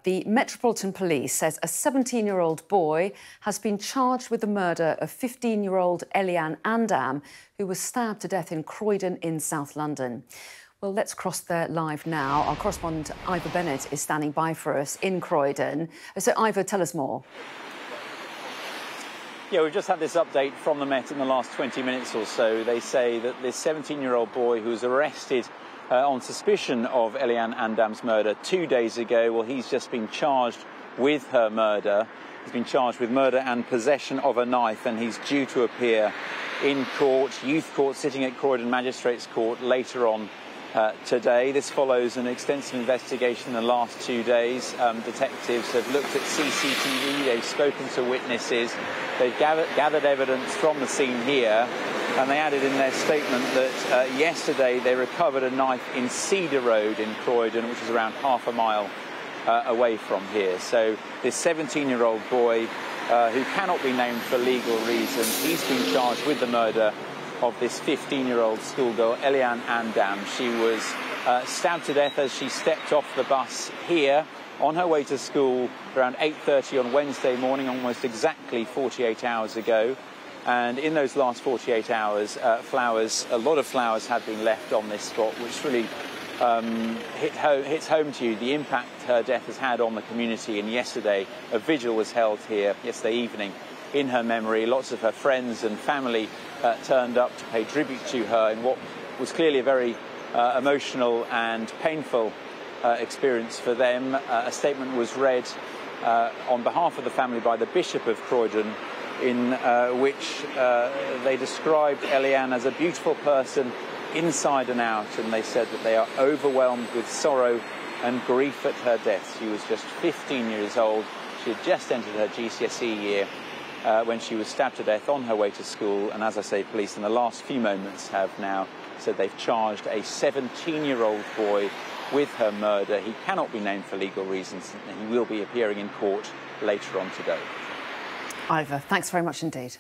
The Metropolitan Police says a 17-year-old boy has been charged with the murder of 15-year-old Elianne Andam, who was stabbed to death in Croydon in South London. Well, let's cross there live now. Our correspondent Ivor Bennett is standing by for us in Croydon. So, Ivor, tell us more. Yeah, we've just had this update from the Met in the last 20 minutes or so. They say that this 17-year-old boy who was arrested on suspicion of Elianne Andam's murder 2 days ago, well, he's just been charged with her murder. He's been charged with murder and possession of a knife, and he's due to appear in court, youth court, sitting at Croydon Magistrates Court later on today. This follows an extensive investigation in the last 2 days. Detectives have looked at CCTV, they've spoken to witnesses, they've gathered evidence from the scene here, and they added in their statement that yesterday they recovered a knife in Cedar Road in Croydon, which is around half a mile away from here. So this 17-year-old boy, who cannot be named for legal reasons, he's been charged with the murder of this 15-year-old schoolgirl, Elianne Andam. She was stabbed to death as she stepped off the bus here on her way to school around 8:30 on Wednesday morning, almost exactly 48 hours ago. And in those last 48 hours, a lot of flowers have been left on this spot, which really hits home to you the impact her death has had on the community. And yesterday, a vigil was held here yesterday evening in her memory. Lots of her friends and family turned up to pay tribute to her in what was clearly a very emotional and painful experience for them. A statement was read on behalf of the family by the Bishop of Croydon, in which they described Elianne as a beautiful person inside and out, and they said that they are overwhelmed with sorrow and grief at her death. She was just 15 years old. She had just entered her GCSE year when she was stabbed to death on her way to school. And as I say, police in the last few moments have now said they've charged a 17-year-old boy with her murder. He cannot be named for legal reasons, and he will be appearing in court later on today. Ivor, thanks very much indeed.